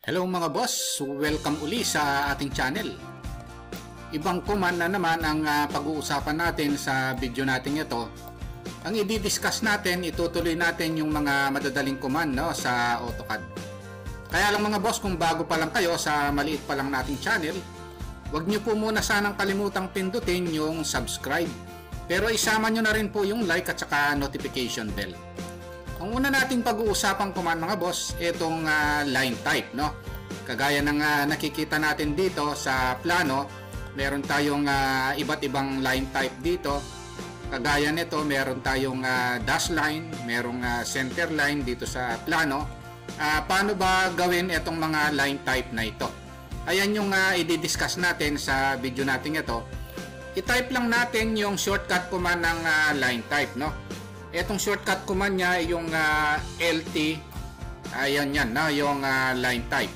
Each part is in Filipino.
Hello mga boss, welcome uli sa ating channel. Ibang command na naman ang pag-uusapan natin sa video natin ito. Ang i-discuss natin, itutuloy natin yung mga madadaling command sa AutoCAD. Kaya lang mga boss, kung bago pa lang kayo sa maliit pa lang nating channel, huwag nyo po muna sanang kalimutang pindutin yung subscribe. Pero isama nyo na rin po yung like at saka notification bell. Ang una nating pag-uusapang command mga boss, itong line type, Kagaya ng nakikita natin dito sa plano, meron tayong iba't ibang line type dito. Kagaya nito, meron tayong dash line, merong center line dito sa plano. Paano ba gawin itong mga line type na ito? Ayan yung i-discuss natin sa video natin ito. I-type lang natin yung shortcut command ng line type, Itong shortcut command niya yung LT. Ayan yan, yung line type.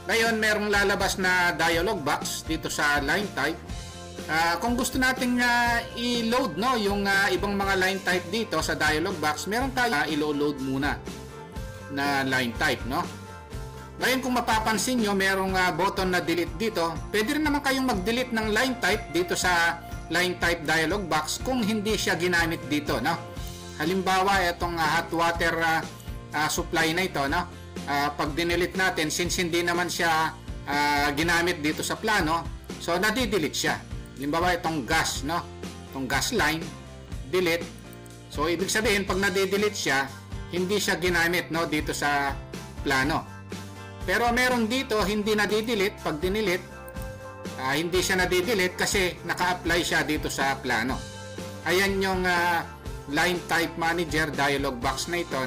Ngayon, merong lalabas na dialog box dito sa line type. Kung gusto nating i-load yung ibang mga line type dito sa dialog box, meron tayo i-load muna na line type, Ngayon, kung mapapansin nyo, merong button na delete dito. Pwede rin naman kayong mag-delete ng line type dito sa line type dialog box kung hindi siya ginamit dito, Halimbawa, itong hot water supply na ito, pag dinelete natin, since hindi naman siya ginamit dito sa plano, so nadidelete siya. Halimbawa, itong gas, itong gas line, delete. So, ibig sabihin, pag nadidelete siya, hindi siya ginamit dito sa plano. Pero meron dito, hindi nadidelete. Pag dinelete, hindi siya nadidelete kasi naka-apply siya dito sa plano. Ayan yung line type manager dialog box na ito,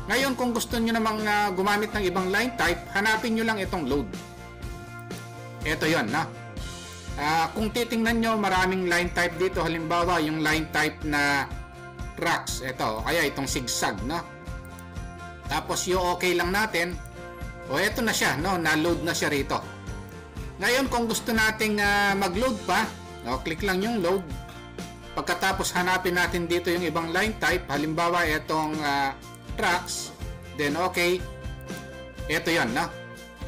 Ngayon, kung gusto niyo namang gumamit ng ibang line type, hanapin niyo lang itong load. Ito 'yon, kung titingnan niyo, maraming line type dito. Halimbawa, yung line type na tracks, ito, kaya itong zigzag, Tapos yung okay lang natin, ito na siya, na-load na siya rito. Ngayon, kung gusto nating mag-load pa, click lang yung load. Pagkatapos hanapin natin dito yung ibang line type, halimbawa itong tracks, then okay, ito yan,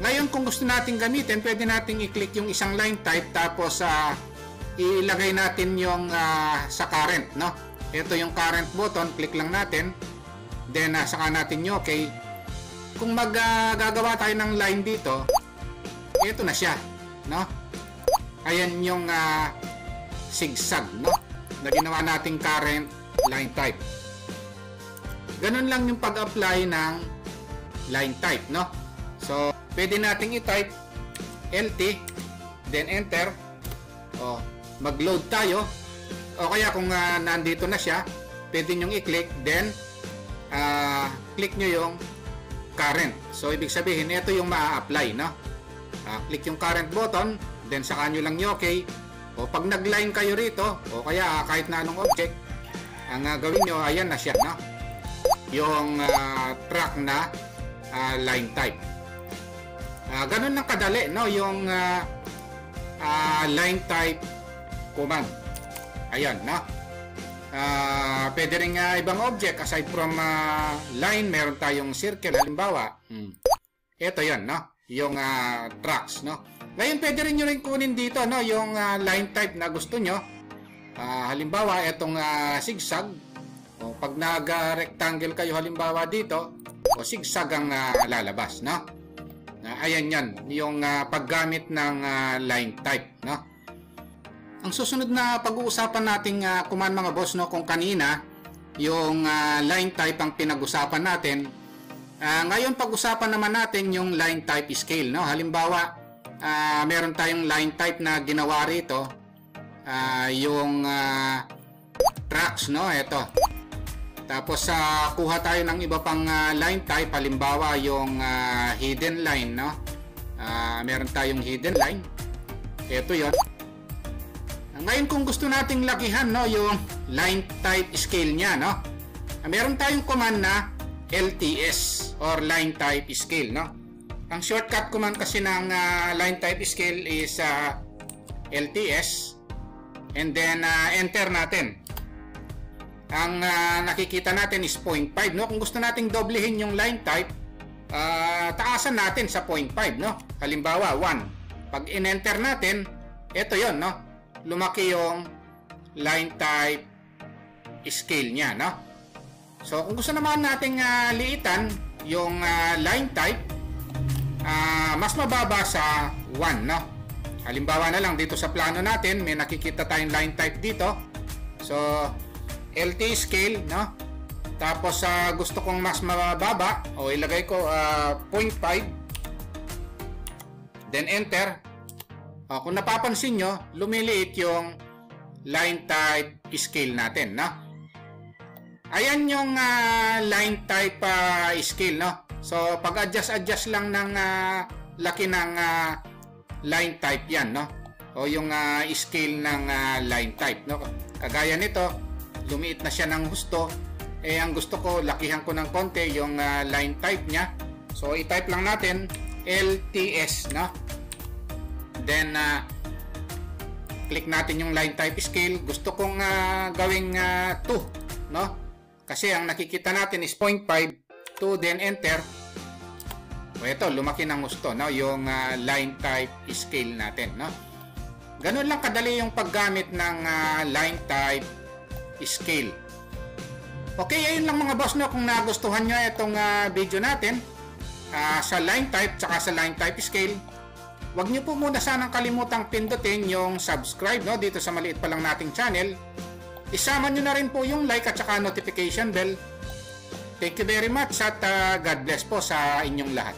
Ngayon, kung gusto natin gamitin, pwede natin i-click yung isang line type, tapos ilagay natin yung sa current, Ito yung current button, click lang natin, then saka natin yung okay. Kung gagawa tayo ng line dito, ito na siya, Ayan yung zigzag, na ginawa nating current line type. Ganun lang yung pag-apply ng line type, So, pwede nating i-type LT, then enter. Mag-load tayo. O kaya kung nandito na siya, pwede nyong i-click, then click nyo yung current. So, ibig sabihin, ito yung ma-apply, click yung current button, then saka nyo lang yung okay. O pag nag-line kayo rito, o kaya kahit na anong object, ang gawin nyo, ayan na siya, yung track na line type. Ganun lang kadali, yung line type command. Ayan, pwede rin ibang object, aside from line, meron tayong circle, halimbawa. Ito yan, yung tracks, Ngayon, pwede rin nyo rin kunin dito, yung line type na gusto nyo. Halimbawa, itong zigzag. Pag nag-rectangle kayo, halimbawa dito, zigzag ang lalabas, ayan yan, yung paggamit ng line type, Ang susunod na pag-uusapan nating command mga boss, kung kanina, yung line type ang pinag-usapan natin. Ngayon, pag-usapan naman natin yung line type scale, Halimbawa, meron tayong line type na ginawa rito, yung tracks, ito. Tapos kuha tayo ng iba pang line type, halimbawa yung hidden line, meron tayong hidden line. Ito 'yon. Ngayon, kung gusto nating lakihan yung line type scale niya, meron tayong command na LTS or line type scale, Ang shortcut command kasi ng line type scale is LTS, and then enter natin. Ang nakikita natin is 0.5, Kung gusto nating doblehin yung line type, taasan natin sa 0.5, no? Halimbawa 1. Pag in-enter natin, ito yon, no? Lumaki yung line type scale niya, no? So kung gusto naman nating liitan yung line type, mas mababa sa 1, no? Halimbawa na lang dito sa plano natin, may nakikita tayong line type dito. So LT scale, no? Tapos gusto kong mas mababa, o ilagay ko 0.5, then enter. Kung napapansin nyo, lumiliit yung line type scale natin, no? Ayan yung line type scale, no? So pag adjust lang ng laki ng line type yan, no? O yung scale ng line type, no? Kagaya nito, lumiit na siya ng husto. Ang gusto ko, lakihan ko ng konti yung line type niya. So i-type lang natin LTS, no? Then click natin yung line type scale. Gusto kong gawing 2, no? Kasi ang nakikita natin is 0.5, 2, then enter. O ito, lumaki ng gusto, no? Yung line type scale natin, no? Ganun lang kadali yung paggamit ng line type scale. Okay, ayun lang mga boss, no? Kung nagustuhan nyo itong video natin sa line type tsaka sa line type scale, wag nyo po muna sanang kalimutang pindutin yung subscribe, no? Dito sa maliit pa lang nating channel. Isama nyo na rin po yung like at saka notification bell. Thank you very much at God bless po sa inyong lahat.